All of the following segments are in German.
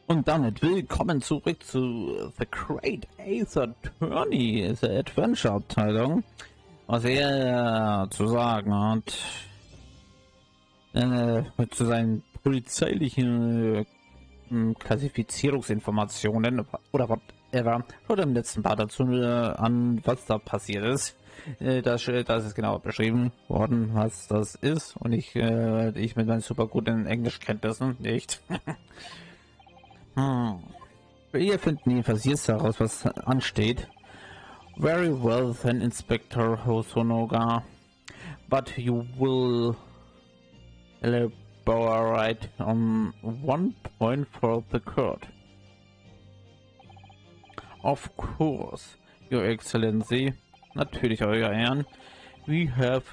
Und damit willkommen zurück zu The Great Ace Attorney, der Adventure-Abteilung. Was er zu sagen hat, zu seinen polizeilichen Klassifizierungsinformationen oder whatever, oder im letzten Part dazu an, was da passiert ist. Das ist genau beschrieben worden, was das ist, und ich mit meinen super guten Englischkenntnissen nicht. Wir finden jedenfalls jetzt heraus, was ansteht. Very well then, Inspector Hosonoga, but you will elaborate on one point for the court. Of course, Your Excellency. Natürlich, Euer Ehren. We have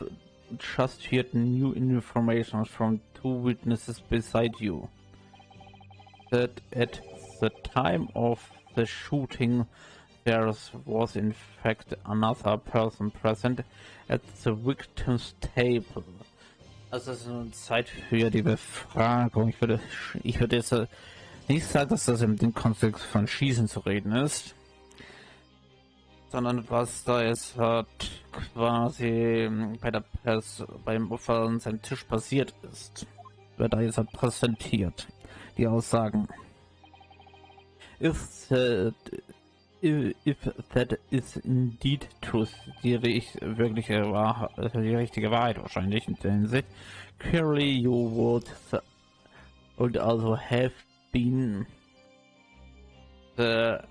just heard new information from two witnesses beside you. That at the time of the shooting there was in fact another person present at the victim's table. Also es ist eine Zeit für die Befragung. Ich würde jetzt nicht sagen, dass das im Kontext von Schießen zu reden ist, sondern was da jetzt quasi beim Opfer an seinem Tisch passiert ist, wird da jetzt präsentiert. Die Aussagen. If that is indeed truth, die richtige Wahrheit wahrscheinlich in der Hinsicht. Clearly you would also have been aware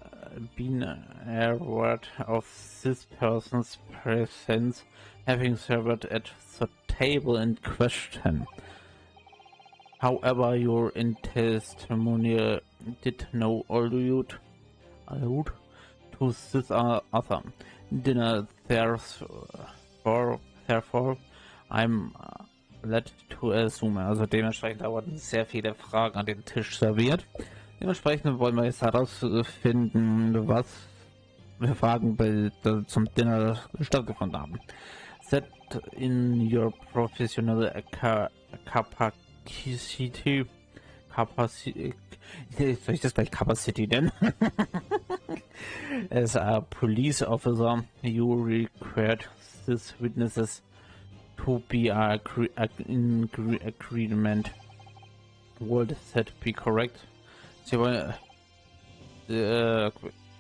of this person's presence, having served at the table in question. However, your testimony did no allude to this other dinner. Therefore, I'm led to assume. Also dementsprechend wurden sehr viele Fragen an den Tisch serviert. Dementsprechend wollen wir jetzt herausfinden, was für Fragen zum Dinner stattgefunden haben. Set in your professional capacity, soll ich das gleich Capacity nennen? As a police officer, you required these witnesses to be in agreement. Would that be correct? Sie wollen,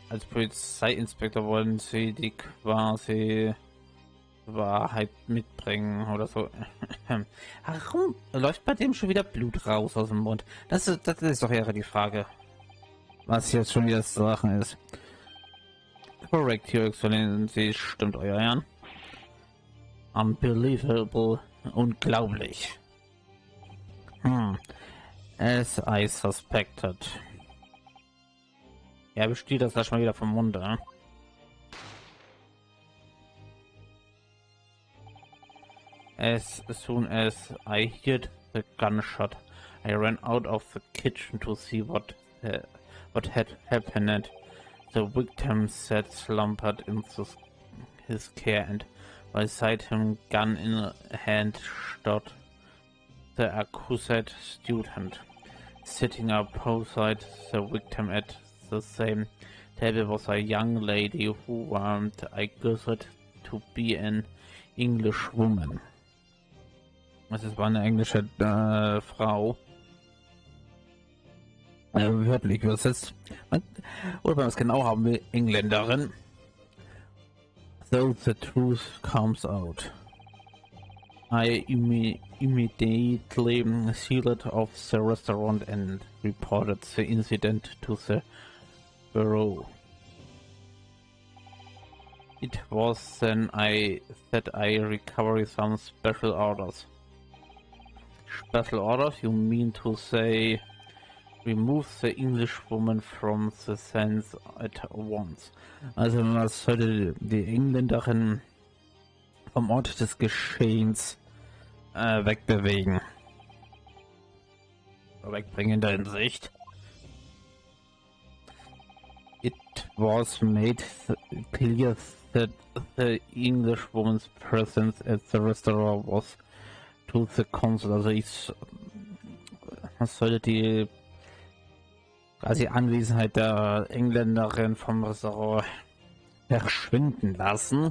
als Polizeiinspektor wollen Sie die quasi Wahrheit mitbringen oder so. Warum läuft bei dem schon wieder Blut raus aus dem Mund? Das ist doch eher die Frage, was jetzt schon wieder Sachen ist. Correct, Your Excellency, stimmt, Euer Ehren. Unbelievable, unglaublich. As I suspected. Ja, besteht das da schon wieder vom Munde, ne? As soon as I heard the gunshot, I ran out of the kitchen to see what had happened. The victim sat slumped in his chair, and beside him, gun in hand, stood the accused student. Sitting opposite the victim at the same table was a young lady who I guessed to be an English woman. Das war eine englische Frau. Wörtlich übersetzt. Oder wenn wir es genau haben will, Engländerin. So the truth comes out. I immediately sealed off the restaurant and reported the incident to the bureau. It was then that I recovered some special orders. Special orders? You mean to say remove the English woman from the sense at once? Also man sollte die Engländerin vom Ort des Geschehens wegbewegen. Wegbringen in der Hinsicht. It was made clear that the English woman's presence at the restaurant was to the council. Also man sollte die quasi Anwesenheit der Engländerin vom Restaurant verschwinden lassen.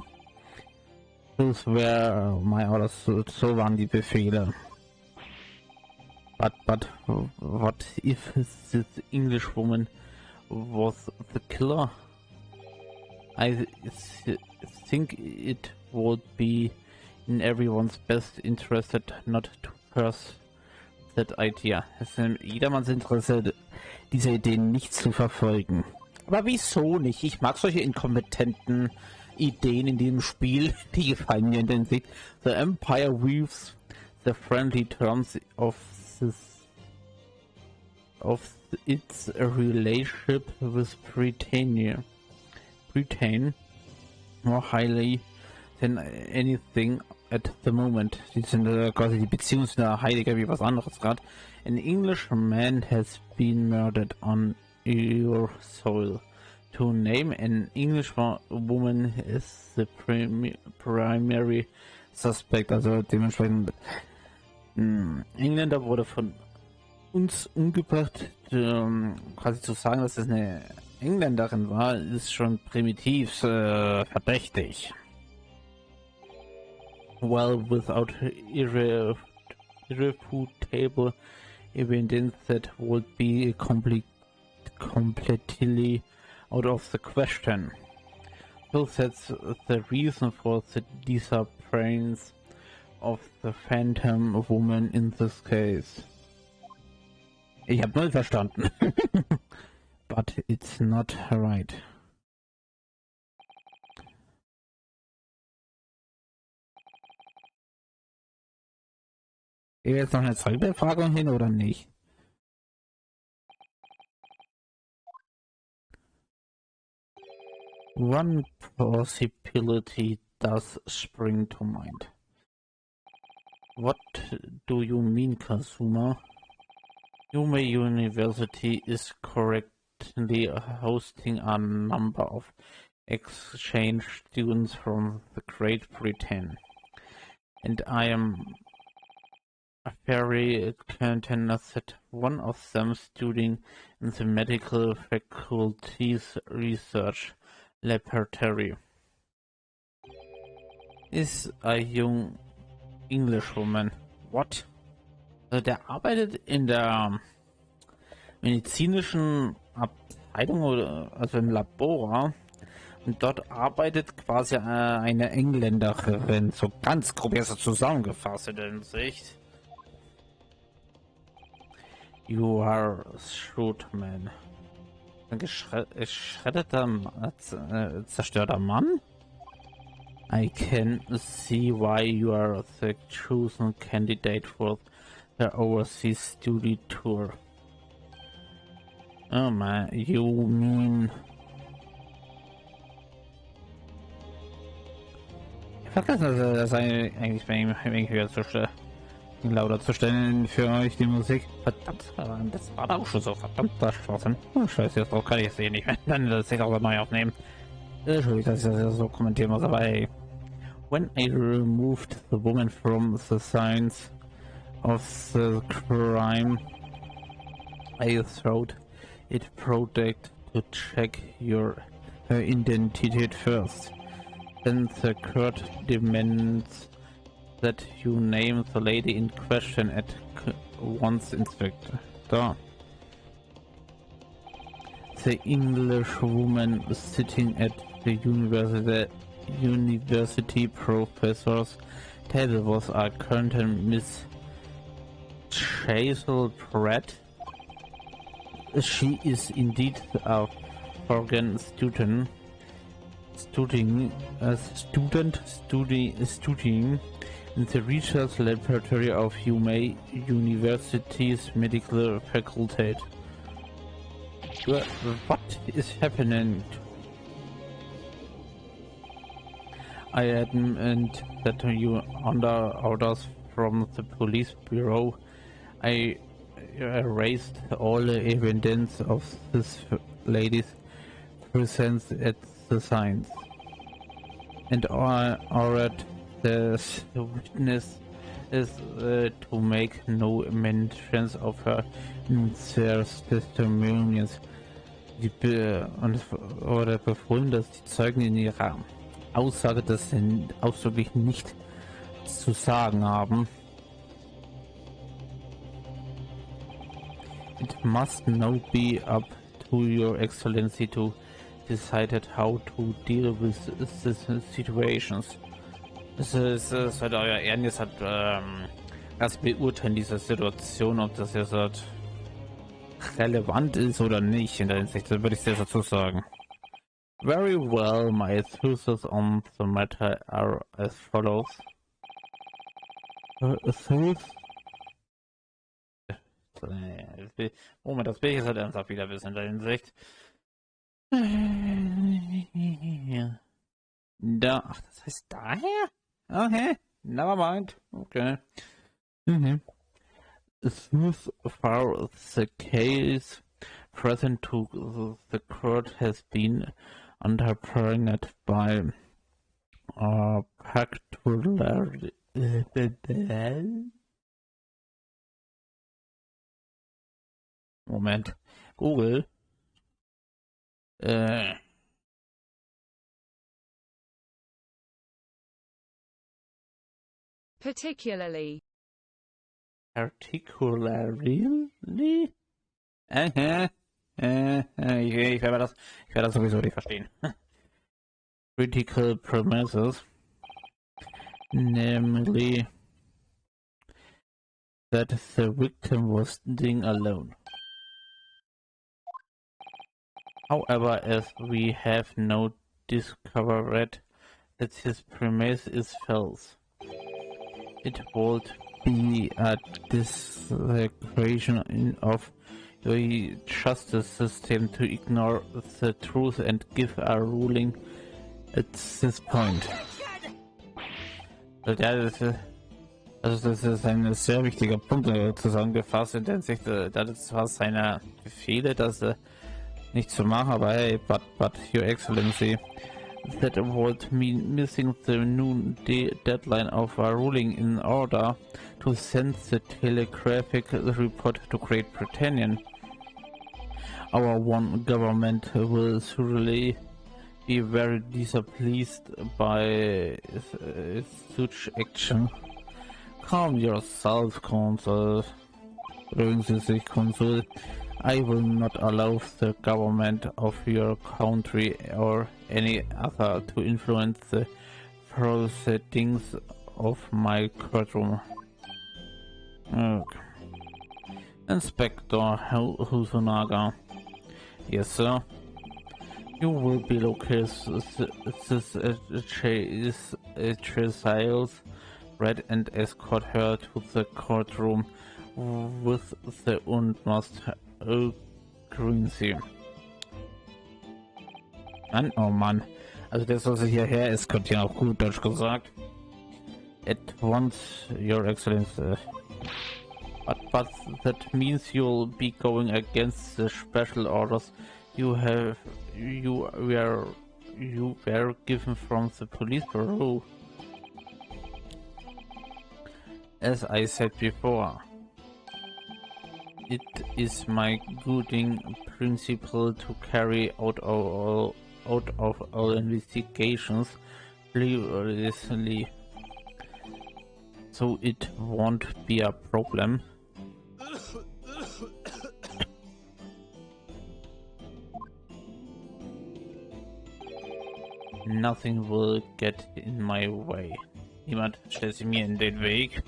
Das wäre my orders, so waren die Befehle. But what if this English woman was the killer? I think it would be in everyone's best interest not to pursue that idea. Es ist in jedermanns Interesse, diese Idee nicht zu verfolgen. Aber wieso nicht? Ich mag solche inkompetenten Ideen in diesem Spiel. Die gefallen mir in den Sicht. The Empire weaves the friendly terms of its relationship with Britain more highly than anything at the moment. Die sind quasi die Beziehung sind heiliger wie was anderes gerade. An Englishman has been murdered on your soil. To name an English woman is the primary suspect. Also dementsprechend Engländer wurde von uns umgebracht. Quasi zu sagen, dass es eine Engländerin war, ist schon primitiv verdächtig. Well, without irrefutable evidence, that would be completely out of the question. So that's the reason for the disappearance of the Phantom Woman in this case. Ich habe null verstanden. But it's not right. Geht jetzt noch eine Zollbefragung hin oder nicht? One possibility does spring to mind. What do you mean, Kazuma? Yume University is correctly hosting a number of exchange students from the Great Britain, and I am very content that one of them studying in the medical faculty's research laboratory is a young English woman. What? Also der arbeitet in der medizinischen Abteilung, oder also im Labor, und dort arbeitet quasi eine Engländerin, so ganz grob erst zusammengefasst in der Hinsicht. You are shrewd, man. Ein geschreddeter, zerstörter Mann? I can see why you are the chosen candidate for the overseas study tour. Oh man, you mean... Ich vergesse das eigentlich bei ihm höher zu stellen. Lauter zu stellen für euch die Musik. Verdammt, das war auch schon so verdammter Schwachsinn. Oh, scheiße, jetzt kann ich es eh nicht mehr. Dann das ich auch neu aufnehmen. Entschuldigung, dass ich das so kommentieren muss, aber hey. When I removed the woman from the scenes of the crime, I thought it prudent to check her identity first. Then the court demands that you name the lady in question at once, Inspector. The English woman sitting at the university professor's table was a current Miss Chasel Pratt. She is indeed a foreign student. Studying in the research laboratory of Yume University's medical faculty. What is happening? I admit that you under orders from the police bureau. I erased all the evidence of this lady's presence at the science, and ordered the witness is to make no mentions of her in their testimonials. Oder befohlen, dass die Zeugen in ihrer Aussage das ausdrücklich nicht zu sagen haben. It must now be up to Your Excellency to decide how to deal with these situations. Es ist halt euer Ehren jetzt hat das beurteilen dieser Situation, ob das jetzt halt relevant ist oder nicht in der Hinsicht, das würde ich sehr dazu sagen. Very well, my thoughts on the matter are as follows. Moment, das will ich jetzt halt ernsthaft wieder wissen in der Hinsicht. Da, ach, das heißt daher? Okay, never mind. Okay. Thus far the case present to the court has been underpinned by particularly Moment. Google. Particularly. Particularly? Ich werde das sowieso nicht verstehen. Critical premises. Namely that the victim was sitting alone. However, as we have now discovered that his premise is false, it would be a desecration of the justice system to ignore the truth and give a ruling at this point. Ja, das ist ein sehr wichtiger Punkt zusammengefasst in der Hinsicht, das war seine Befehle, das nicht zu machen, aber hey, but Your Excellency, that would mean missing the noon deadline of a ruling in order to send the telegraphic report to Great Britain. Our one government will surely be very displeased by such action. Calm yourself, Consul. Beruhigen Sie sich, Consul. I will not allow the government of your country or any other to influence the proceedings of my courtroom. Okay. Inspector Husunaga. Yes, sir. You will be located trials read and escort her to the courtroom with the utmost urgency. Mann, oh Mann. Also das, was hierher eskortieren, auf gut Deutsch gesagt. At once, Your Excellency. But that means you'll be going against the special orders you were given from the police bureau. As I said before, it is my guiding principle to carry out of all investigations flawlessly, so it won't be a problem. Nothing will get in my way. Niemand stellt sich mir in den Weg.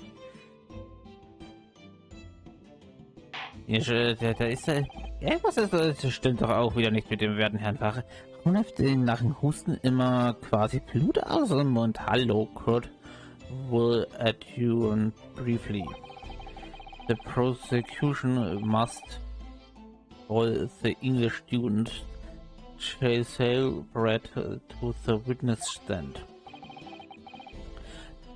Da ist irgendwas das stimmt doch auch wieder nicht mit dem werten Herrn Wache. Warum läuft nach dem Husten immer quasi Blut aus dem Mund? Hallo, Kurt. Will add you on briefly. The prosecution must all the English students sail bread to the witness stand.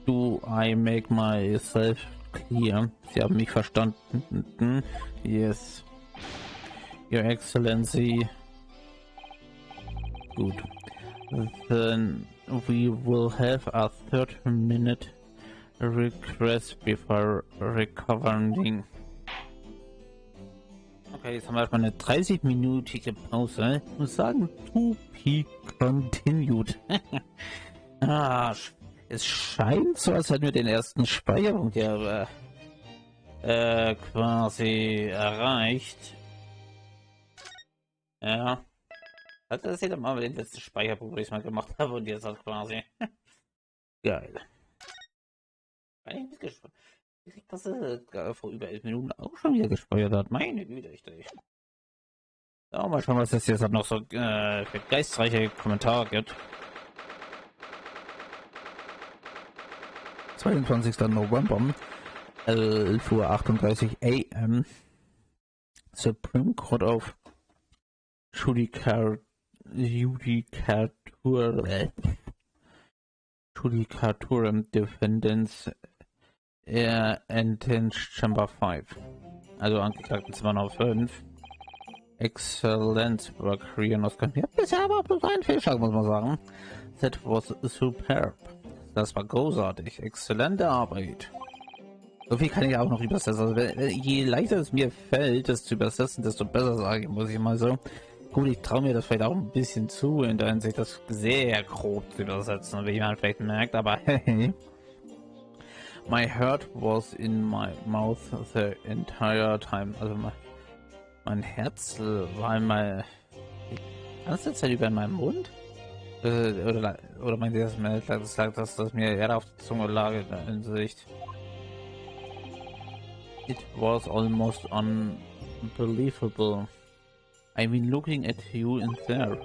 Do I make myself clear? Sie haben mich verstanden? Yes. Your Excellency. Good. Then we will have a 30-minute request before recovering. Okay, jetzt haben wir erstmal eine 30-minütige Pause und sagen to be continued. Es scheint so, als hätten wir den ersten Speicherpunkt hier quasi erreicht. Ja. Das ist ja mal den letzten Speicherpunkt, den ich mal gemacht habe und jetzt halt quasi. Geil. Bin ich mitgespannt. Ich krieg das vor über 11 Minuten auch schon wieder gespeichert hat. Meine Güte, echt. Ja, mal schauen, was das jetzt halt noch so für geistreiche Kommentare gibt. 22. November, 11:38 AM. Supreme Court of Judicaturum Defendants Entench Chamber 5. Also Angeklagten Zimmer Nummer 5. Excellent work here in Oscar. Ja, bisher aber bloß ein Fehlschlag, muss man sagen. That was superb. Das war großartig. Exzellente Arbeit. So viel kann ich auch noch übersetzen. Also, je leichter es mir fällt, das zu übersetzen, desto besser sage ich, muss ich mal so. Gut, ich traue mir das vielleicht auch ein bisschen zu, in der Hinsicht, das sehr grob zu übersetzen, wie man vielleicht merkt, aber hey. My heart was in my mouth the entire time. Also mein Herz war einmal die ganze Zeit über in meinem Mund. Oder meint ihr, das sagt, dass mir eher auf der Zunge lag in der Hinsicht. It was almost unbelievable. I mean, looking at you in there.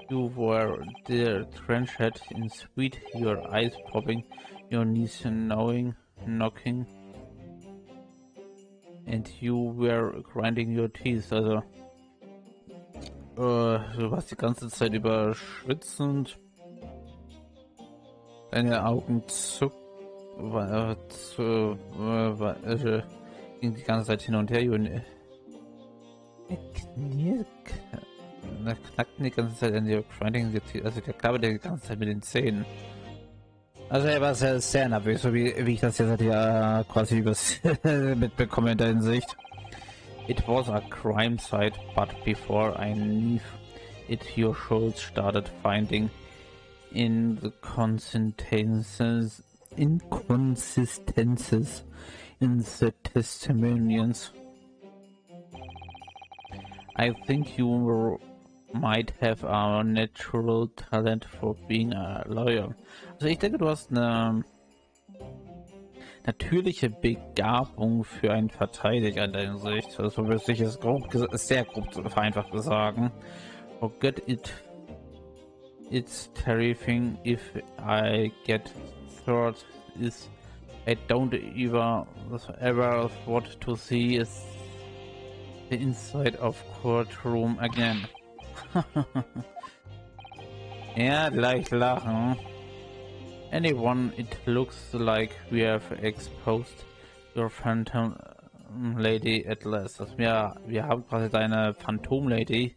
You were there, drenched in sweat, your eyes popping, your knees knocking, and you were grinding your teeth. Also, du warst die ganze Zeit über schwitzend. Deine Augen ging die ganze Zeit hin und her. Knie knackten die ganze Zeit an die Grinding, also der klappert die ganze Zeit mit den Zähnen. Also er war sehr nervös, so wie ich das jetzt ja quasi mitbekomme in der Hinsicht. It was a crime site, but before I knew it, your shoulders started finding inconsistencies in the testimonials. I think you might have a natural talent for being a lawyer. Also ich denke, du hast eine natürliche Begabung für einen Verteidiger in der Hinsicht. Also würde ich es sehr grob vereinfacht sagen. Forget it. It's terrifying if I get thought is I don't ever want to see is the inside of courtroom again. Ja, leicht lachen. Anyone, it looks like we have exposed your Phantomlady at last. Also wir haben quasi deine Phantomlady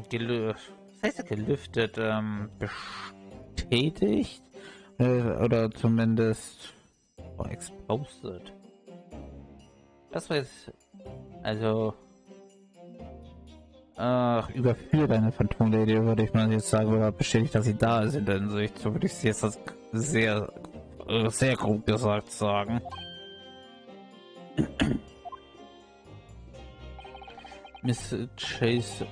gelüftet, bestätigt oder zumindest exposed. Das war jetzt also überführt eine Phantomlady, würde ich mal jetzt sagen, oder bestätigt, dass sie da ist in der Hinsicht. So würde ich sie jetzt sehr grob gesagt sagen. Miss Chase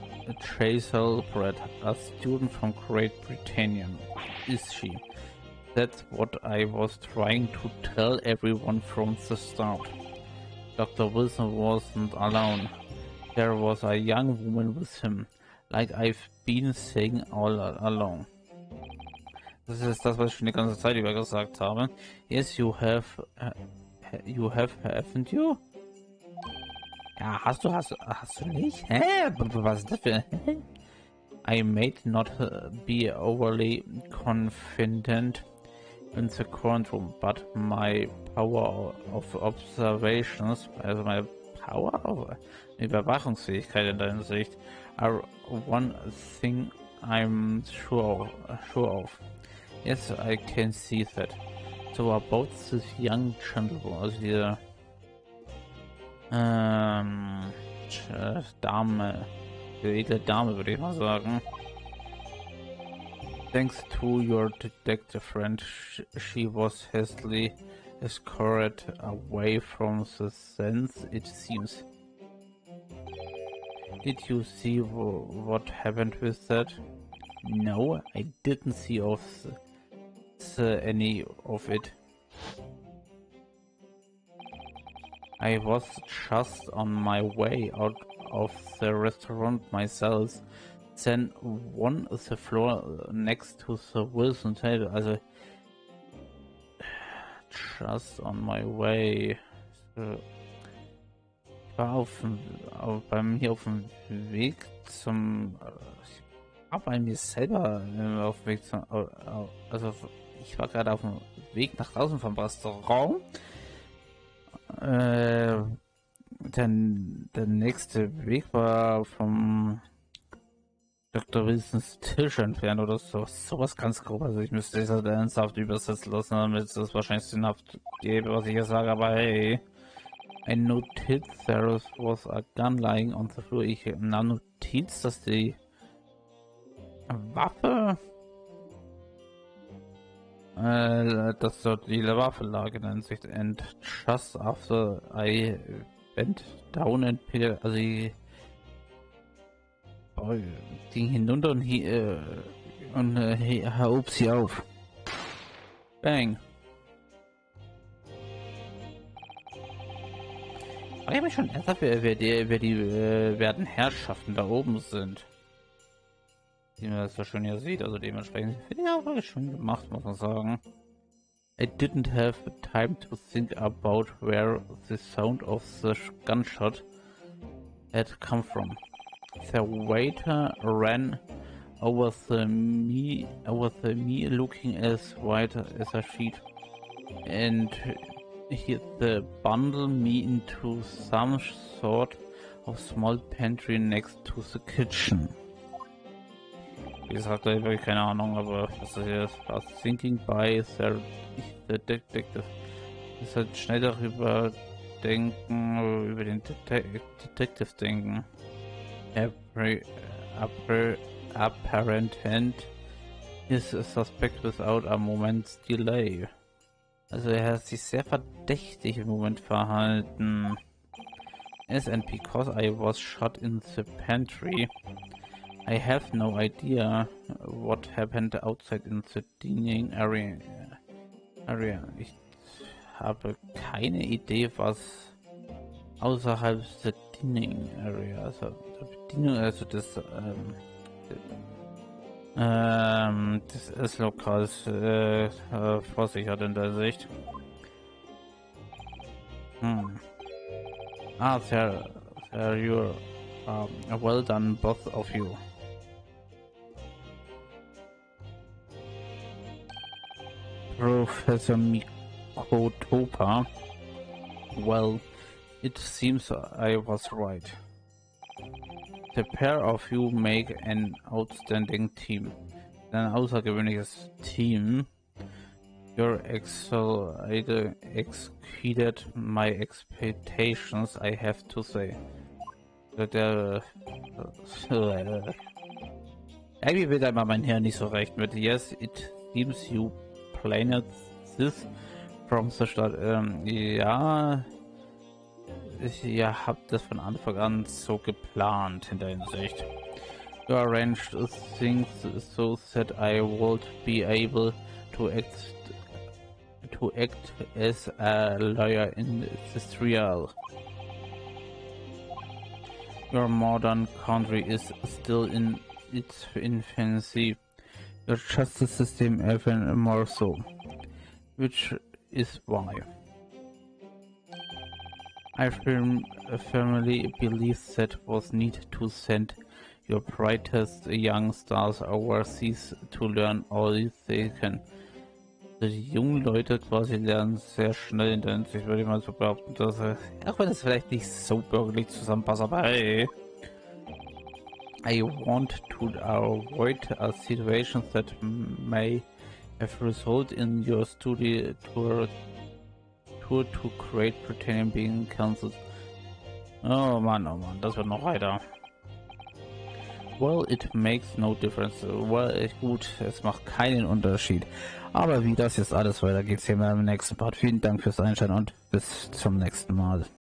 Brett, a student from Great Britain, is she? That's what I was trying to tell everyone from the start. Dr. Wilson wasn't alone. There was a young woman with him, like I've been saying all along. Das ist das, was ich schon die ganze Zeit über gesagt habe. Yes, you have, haven't you? Ja, hast du nicht? Hä? Was ist das für... I may not be overly confident in the courtroom, but my power of observations, also meine Power of Überwachungsfähigkeit in der Hinsicht, are one thing I'm sure of. Yes, I can see that. So about this young gentleman, also diese Dame, die edle Dame, würde ich mal sagen. Thanks to your detective friend, she was hastily escorted away from the sense, it seems. Did you see what happened with that? No, I didn't see any of it. I was just on my way out of the restaurant myself. Then on the floor next to the Wilson table. Also just on my way. Ich war bei mir auf dem Weg zum. Ich war bei mir selber auf dem Weg zum. Also ich war gerade auf dem Weg nach draußen vom Restaurant. Der nächste Weg war vom Dr. Wilsons Tisch entfernt oder so. Sowas ganz grob. Also ich müsste es halt ernsthaft übersetzen lassen, damit es wahrscheinlich sinnhaft gäbe, was ich hier sage. Aber hey, I noticed there was a gun lying on the floor. Ich nahm Notiz, dass die Waffe, dass dort die Waffe lag in der Hinsicht. And just after I bent down and picked, also ich ging hinunter und hob sie auf. Bang. Ich frage mich schon ernsthaft, wer die werten Herrschaften da oben sind. Wie man das so schön hier sieht, also dementsprechend finde ich auch schon gemacht, muss man sagen. I didn't have the time to think about where the sound of the gunshot had come from. The waiter ran over me looking as white as a sheet, and he bundled me into some sort of small pantry next to the kitchen. Wie gesagt, da habe ich wirklich keine Ahnung, aber was das hier ist, was thinking by the detective. Ist halt schnell darüber denken, über den Detective denken. Apparent hand is a suspect without a moment's delay. Also er hat sich sehr verdächtig im Moment verhalten. Yes, and because I was shot in the pantry, I have no idea what happened outside in the dining area. Ich habe keine Idee, was außerhalb der Dining Area, also der Bedienung, also des Esslokals vor sich hat in der Sicht. Ah, sir, you're well done, both of you. Professor Mikotopa. Well, it seems I was right. The pair of you make an outstanding team. Ein außergewöhnliches Team. Your exceeded my expectations, I have to say. Irgendwie will einmal mein Hirn nicht so recht mit. Yes, it seems you planned this from the start. Ja, ihr habt das von Anfang an so geplant in der Hinsicht. You arranged things so that I would be able to act as a lawyer in this trial. Your modern country is still in its infancy. Your justice system even more so, which is why I firmly believe that was need to send your brightest young stars overseas to learn all they can. Die jungen Leute quasi lernen sehr schnell in der Hinsicht, würde ich mal so behaupten, dass auch wenn es vielleicht nicht so bürgerlich zusammenpasst, aber hey, I want to avoid a situation that may have result in your studio tour to create pretending being cancelled. Oh Mann, das wird noch weiter. Well, it makes no difference. Well, gut, es macht keinen Unterschied. Aber wie das jetzt alles weitergeht, sehen wir im nächsten Part. Vielen Dank fürs Einschalten und bis zum nächsten Mal.